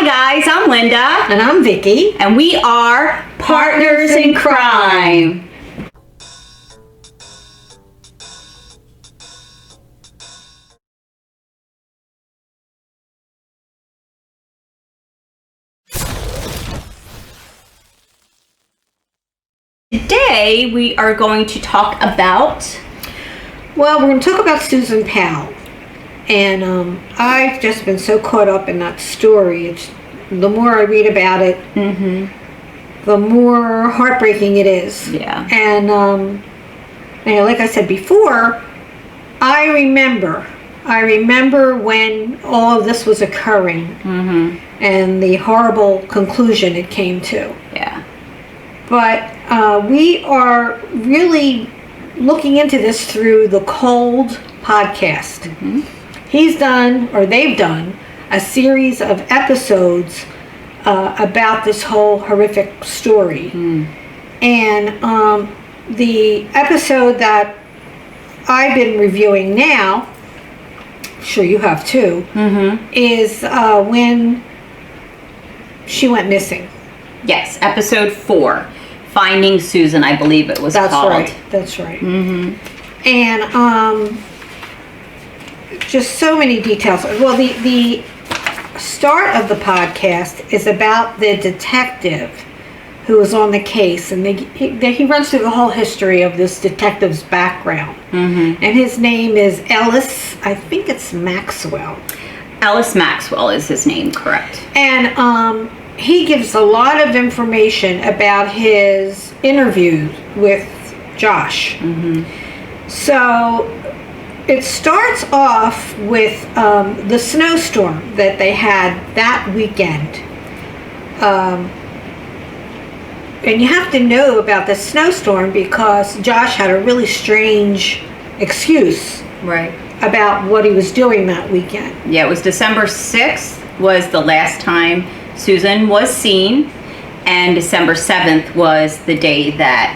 Hi guys, I'm Linda. And I'm Vicky. And we are Partners in Crime. Today we are going to talk about... Well, we're going to talk about Susan Powell. And I've just been so caught up in that story. The more I read about it, the more heartbreaking it is. Yeah. And, like I said before, I remember when all of this was occurring and the horrible conclusion it came to. Yeah. But we are really looking into this through the Cold podcast. They've done a series of episodes about this whole horrific story. And the episode that I've been reviewing now, I'm sure you have too, is when she went missing. Yes, episode 4. Finding Susan, I believe it was called. That's right. And just so many details. Well, the start of the podcast is about the detective who was on the case, and he runs through the whole history of this detective's background. And his name is Ellis. I think it's Maxwell. Ellis Maxwell is his name, correct? And he gives a lot of information about his interview with Josh. So it starts off with the snowstorm that they had that weekend. And you have to know about the snowstorm because Josh had a really strange excuse about what he was doing that weekend. Yeah, it was December 6th was the last time Susan was seen, and December 7th was the day that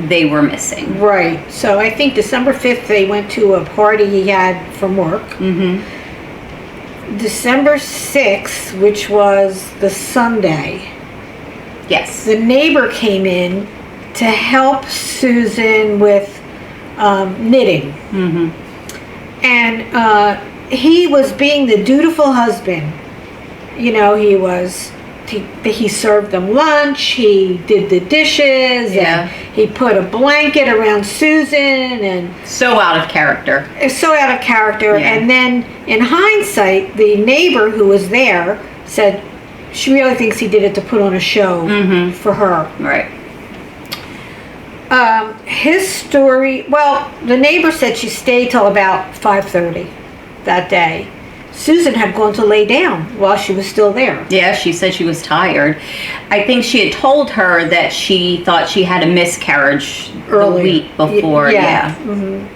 they were missing. Right. So I think December 5th they went to a party he had from work. December 6th, which was the Sunday. Yes. The neighbor came in to help Susan with knitting. And he was being the dutiful husband. You know, he served them lunch, he did the dishes, and he put a blanket around Susan, and so out of character. And then in hindsight, the neighbor who was there said she really thinks he did it to put on a show for her. Right. His story, well, the neighbor said she stayed till about 5:30 that day. Susan had gone to lay down while she was still there. Yeah, she said she was tired. I think she had told her that she thought she had a miscarriage the week before. And,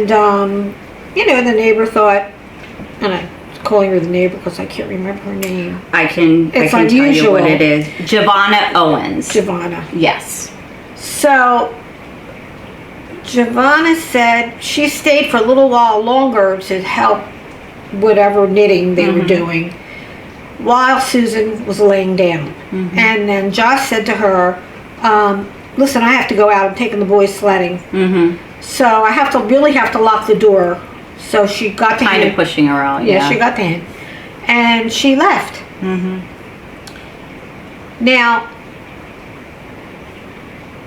the neighbor thought, and I'm calling her the neighbor because I can't remember her name. I can tell you what it is. Giovanna Owens. Giovanna. Yes. So Giovanna said she stayed for a little while longer to help whatever knitting they were doing while Susan was laying down. And then Josh said to her, listen, I have to go out. I'm taking the boys sledding. So I really have to lock the door. So she got to him. Kind of pushing her out, yeah. She got to him. And she left. Now,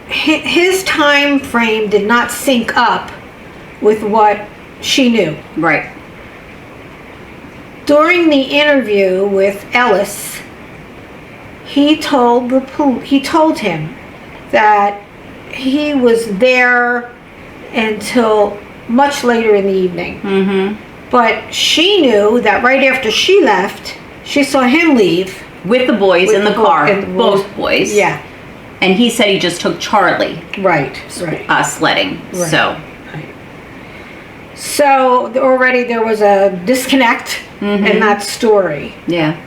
his time frame did not sync up with what she knew. Right. During the interview with Ellis, he told him that he was there until much later in the evening. But she knew that right after she left, she saw him leave with the boys in the car, both boys. Yeah. And he said he just took Charlie. Right. Sledding. Right. So already there was a disconnect in that story. Yeah.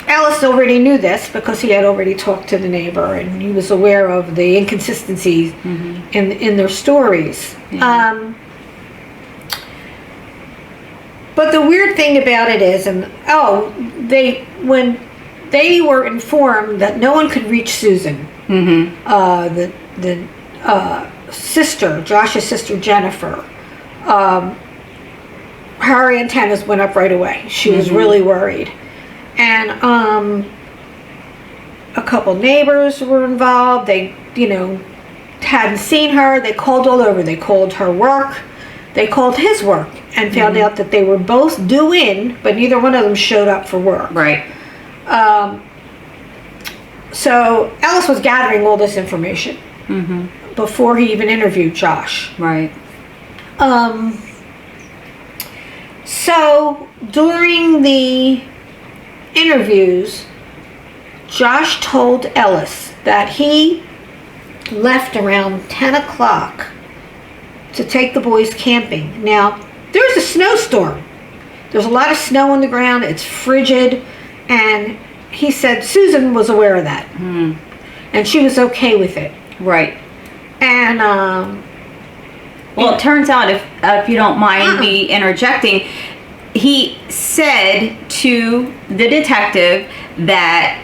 Ellis already knew this because he had already talked to the neighbor and he was aware of the inconsistencies in their stories. But the weird thing about it is, when they were informed that no one could reach Susan, the sister, Josh's sister Jennifer, her antennas went up right away. She was really worried. And a couple neighbors were involved. They, hadn't seen her. They called all over. They called her work. They called his work and found out that they were both due in, but neither one of them showed up for work. Right. So Ellis was gathering all this information before he even interviewed Josh. Right. So during the interviews, Josh told Ellis that he left around 10 o'clock to take the boys camping. Now, there's a snowstorm. There's a lot of snow on the ground. It's frigid. And he said Susan was aware of that. And she was okay with it. Right. And, well, it turns out, if you don't mind me interjecting, he said to the detective that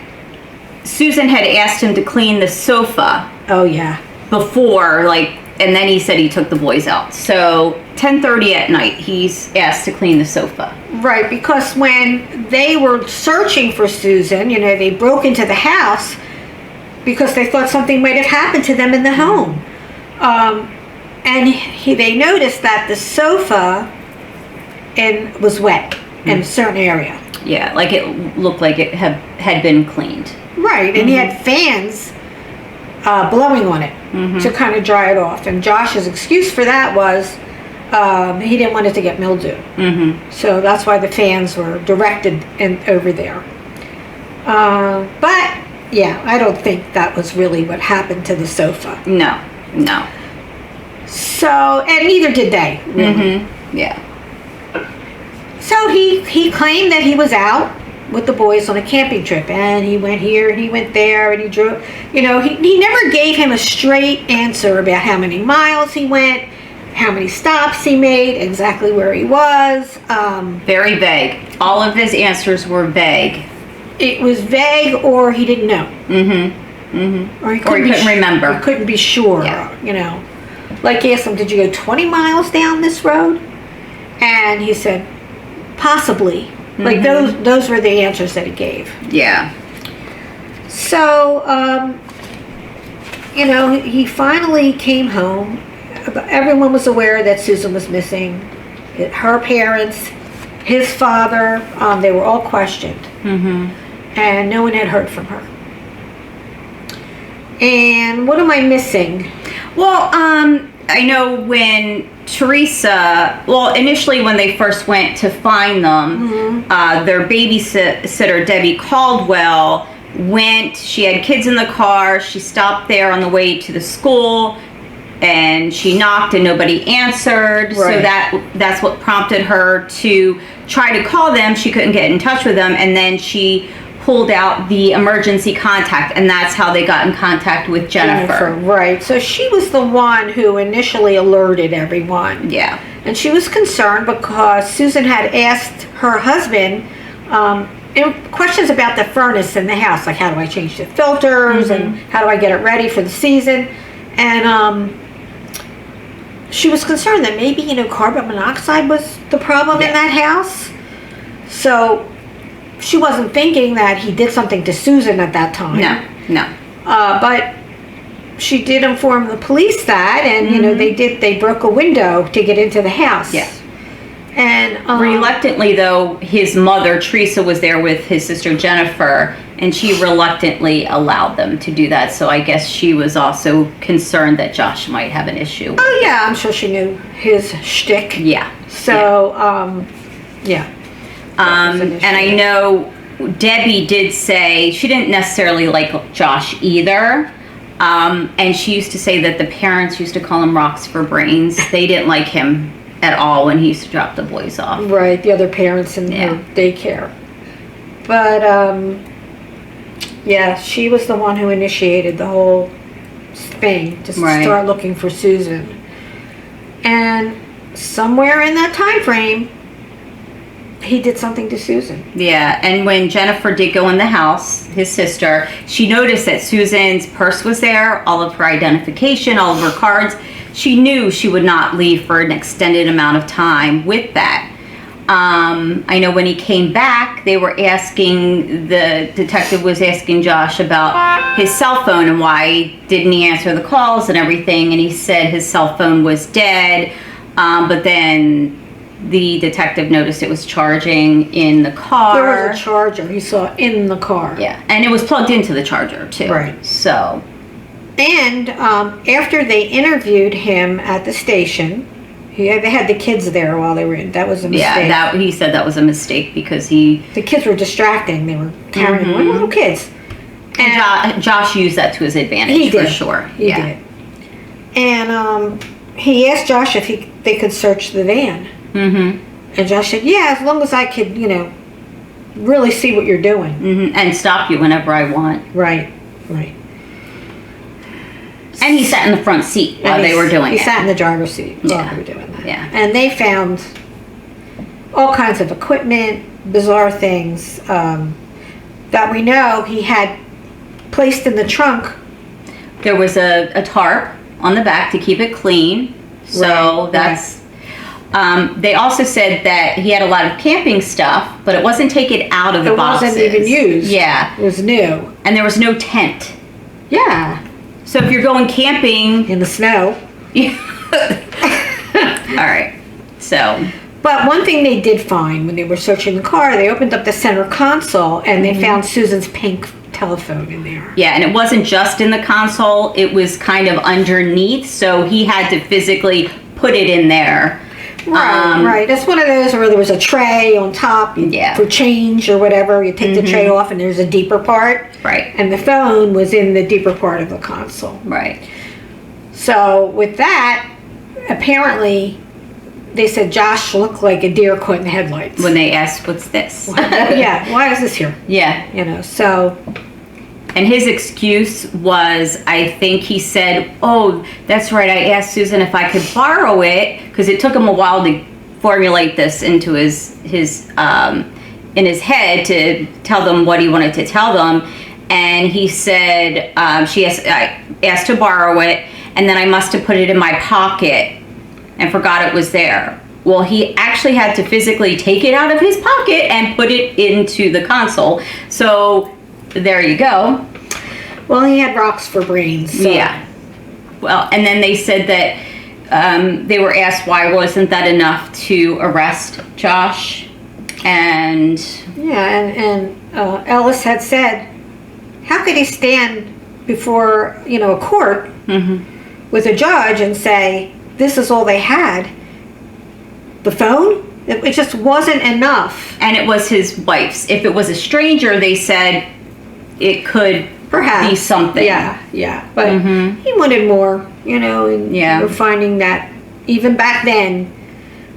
Susan had asked him to clean the sofa. Oh, yeah. Before, and then he said he took the boys out. So 10:30 at night, he's asked to clean the sofa. Right, because when they were searching for Susan, they broke into the house because they thought something might have happened to them in the home. And they noticed that the sofa was wet in a certain area. Yeah, it looked like it had been cleaned. Right, and he had fans blowing on it to kind of dry it off. And Josh's excuse for that was he didn't want it to get mildew. So that's why the fans were directed over there. But, yeah, I don't think that was really what happened to the sofa. No. So, and neither did they, really. Yeah. So he claimed that he was out with the boys on a camping trip, and he went here and he went there and he drove. He never gave him a straight answer about how many miles he went, how many stops he made, exactly where he was. Very vague. All of his answers were vague. It was vague, or he didn't know. Or he couldn't remember. He couldn't be sure. Yeah. Like he asked him, "Did you go 20 miles down this road?" And he said, "Possibly." Like those were the answers that he gave. Yeah. So, he finally came home. Everyone was aware that Susan was missing. Her parents, his father, they were all questioned. And no one had heard from her. And what am I missing? Well, I know when Teresa, initially when they first went to find them, their babysitter, Debbie Caldwell, she had kids in the car, she stopped there on the way to the school, and she knocked and nobody answered. Right. So that's what prompted her to try to call them. She couldn't get in touch with them, and then she pulled out the emergency contact, and that's how they got in contact with Jennifer. Right. So she was the one who initially alerted everyone. Yeah. And she was concerned because Susan had asked her husband questions about the furnace in the house, like how do I change the filters and how do I get it ready for the season. And she was concerned that maybe, carbon monoxide was the problem in that house. So she wasn't thinking that he did something to Susan at that time. No. But she did inform the police that, and they broke a window to get into the house. Yes. And reluctantly, though, his mother Teresa was there with his sister Jennifer, and she reluctantly allowed them to do that. So I guess she was also concerned that Josh might have an issue. Oh yeah, I'm sure she knew his shtick. Yeah. So yeah. And I know Debbie did say she didn't necessarily like Josh either. And she used to say that the parents used to call him rocks for brains. They didn't like him at all when he used to drop the boys off. Right, the other parents in her daycare. But, she was the one who initiated the whole thing to start looking for Susan. And somewhere in that time frame, he did something to Susan. Yeah, and when Jennifer did go in the house, his sister, she noticed that Susan's purse was there, all of her identification, all of her cards. She knew she would not leave for an extended amount of time with that. I know when he came back, the detective was asking Josh about his cell phone and why didn't he answer the calls and everything, and he said his cell phone was dead, but then the detective noticed it was charging in the car. There was a charger he saw in the car. Yeah, and it was plugged into the charger too. Right. So. And after they interviewed him at the station, they had the kids there while they were in. That was a mistake. Yeah, he said that was a mistake because the kids were distracting. They were carrying little kids. And Josh used that to his advantage. He did. For sure. He did. And he asked Josh if they could search the van. Mm-hmm. And Josh said, yeah, as long as I could, really see what you're doing. Mm-hmm. And stop you whenever I want. Right. And he sat in the front seat while they were doing it. He sat in the driver's seat while they were doing that. Yeah. And they found all kinds of equipment, bizarre things that we know he had placed in the trunk. There was a tarp on the back to keep it clean. So that's... they also said that he had a lot of camping stuff, but it wasn't taken out of the boxes. It wasn't even used. Yeah. It was new. And there was no tent. Yeah. So if you're going camping... in the snow. All right. So... But one thing they did find when they were searching the car, they opened up the center console and they found Susan's pink telephone in there. Yeah, and it wasn't just in the console. It was kind of underneath, so he had to physically put it in there. Right. That's one of those where there was a tray on top for change or whatever. You take the tray off and there's a deeper part. Right. And the phone was in the deeper part of the console. Right. So with that, apparently they said Josh looked like a deer caught in the headlights. When they asked, what's this? Yeah, why is this here? Yeah. So... And his excuse was, I think he said, oh, that's right, I asked Susan if I could borrow it, because it took him a while to formulate this into his in his head to tell them what he wanted to tell them. And he said, I asked to borrow it, and then I must have put it in my pocket and forgot it was there. Well, he actually had to physically take it out of his pocket and put it into the console. So... there you go. Well, he had rocks for brains. So. Yeah. Well, and then they said that they were asked why wasn't that enough to arrest Josh, and Ellis had said, how could he stand before a court with a judge and say this is all they had? The phone? It just wasn't enough. And it was his wife's. If it was a stranger, they said it could perhaps be something. Yeah. But he wanted more, and we're finding that even back then,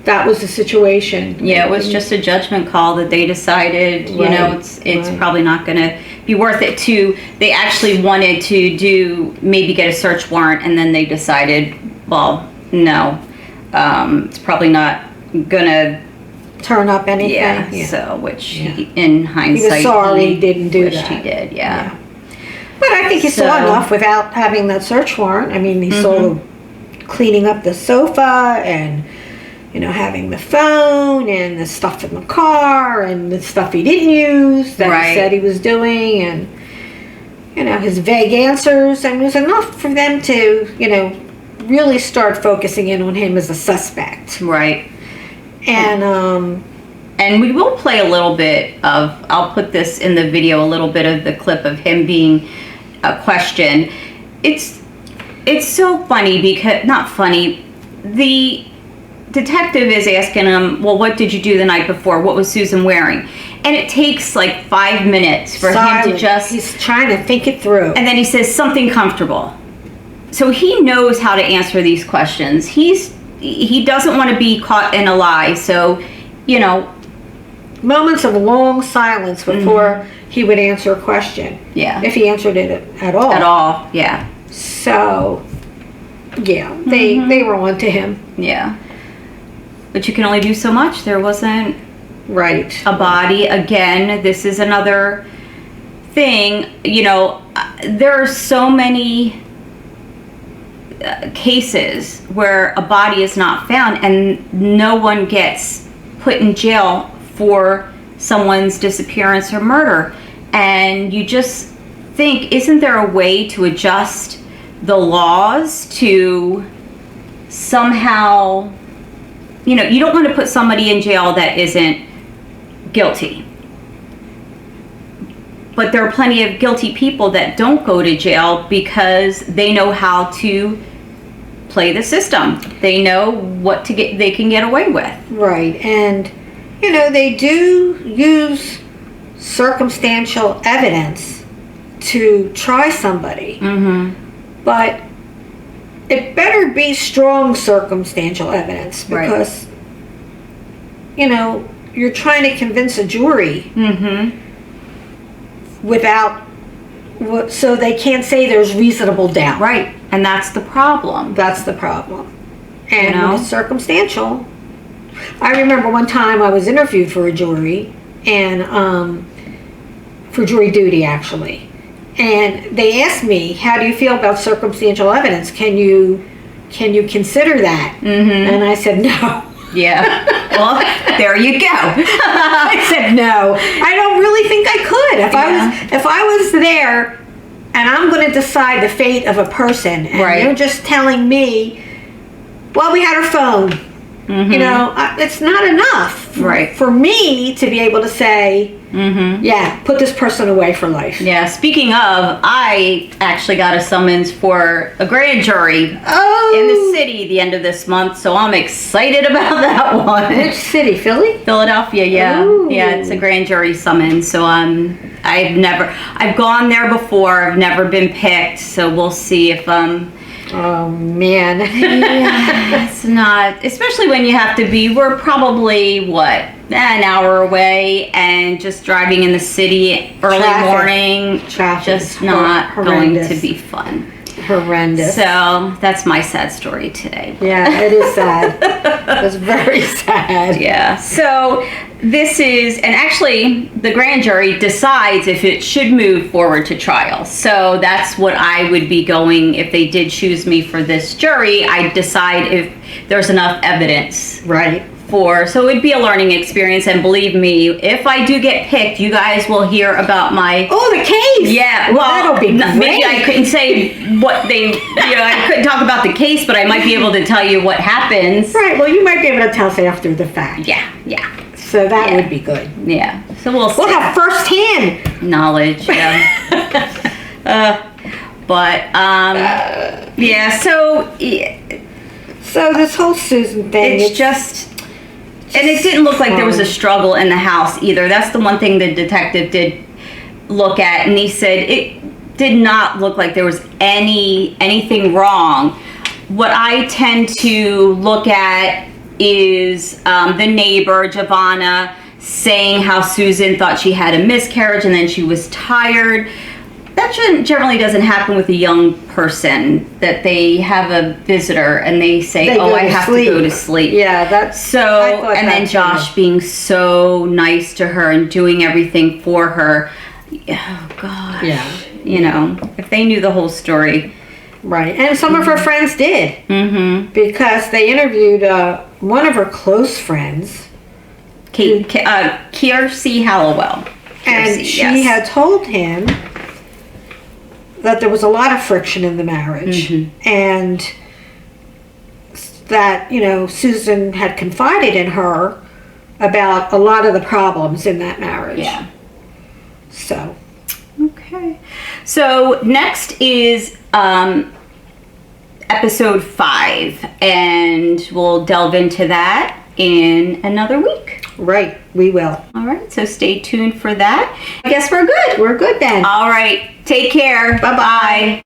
that was the situation. Yeah, it was just a judgment call that they decided, it's probably not going to be worth it to. They actually wanted to maybe get a search warrant, and then they decided, well, no, it's probably not going to turn up anything. Yeah. So, which in hindsight, he was sorry he didn't do that. He did, yeah. But I think he saw enough without having that search warrant. I mean, he saw cleaning up the sofa and, having the phone and the stuff in the car and the stuff he didn't use that he said he was doing, and, his vague answers. And it was enough for them to, really start focusing in on him as a suspect. Right. And we will play a little bit of, I'll put this in the video, a little bit of the clip of him being questioned. It's so funny because, not funny, the detective is asking him, well, what did you do the night before? What was Susan wearing? And it takes like 5 minutes for him to just... He's trying to think it through. And then he says, something comfortable. So he knows how to answer these questions. He doesn't want to be caught in a lie. So, moments of long silence before he would answer a question. Yeah. If he answered it at all. At all, yeah. So, yeah, they were on to him. Yeah. But you can only do so much. There wasn't Right. A body, again, this is another thing, there are so many cases where a body is not found and no one gets put in jail for someone's disappearance or murder. And you just think, isn't there a way to adjust the laws to somehow, you don't want to put somebody in jail that isn't guilty. But there are plenty of guilty people that don't go to jail because they know how to play the system. They know what they can get away with. Right. And, they do use circumstantial evidence to try somebody. Mm-hmm. But it better be strong circumstantial evidence because, you're trying to convince a jury so they can't say there's reasonable doubt. Right. And that's the problem. That's the problem. And when it's circumstantial, I remember one time I was interviewed for a jury and for jury duty actually. And they asked me, how do you feel about circumstantial evidence? Can you consider that? Mm-hmm. And I said, no. Yeah. Well, there you go. I said, no, I don't really think I could. If I was there and I'm going to decide the fate of a person and you're just telling me, well, we had our phone. Mm-hmm. It's not enough for me to be able to say, put this person away for life. Yeah, speaking of, I actually got a summons for a grand jury in the city the end of this month, so I'm excited about that one. Which city? Philly? Philadelphia, yeah. Ooh. Yeah, it's a grand jury summons, so I've gone there before, I've never been picked, so we'll see if oh man. Yeah, it's not, especially when you have to we're probably an hour away, and just driving in the city early morning, just not going to be fun. Horrendous. So that's my sad story today. Yeah, it is sad. It's very sad. Yeah. So this is, and actually the grand jury decides if it should move forward to trial. So that's what I would be going if they did choose me for this jury. I'd decide if there's enough evidence. Right. So it would be a learning experience, and believe me, if I do get picked, you guys will hear about the case. Yeah, well, that'll be great. Maybe I couldn't say what I couldn't talk about the case, but I might be able to tell you what happens. Right. Well, you might be able to tell us after the fact. Yeah. So that would be good. Yeah. So we'll have first-hand knowledge. Yeah. So this whole Susan thing, it's just. And it didn't look like there was a struggle in the house either. That's the one thing the detective did look at, and he said it did not look like there was anything wrong. What I tend to look at is the neighbor, Giovanna, saying how Susan thought she had a miscarriage and then she was tired. That generally doesn't happen with a young person, that they have a visitor and they say, I have to go to sleep. Yeah, that's so. And then Josh being so nice to her and doing everything for her. Oh gosh. Yeah. If they knew the whole story. Right, and some of her friends did. Mm-hmm. Because they interviewed one of her close friends, Kiersey Hallowell. And she had told him that there was a lot of friction in the marriage, and that, Susan had confided in her about a lot of the problems in that marriage. Yeah. So. Okay. So next is episode 5, and we'll delve into that in another week. Right, we will. All right, so stay tuned for that. I guess we're good. We're good then. All right, take care. Bye-bye.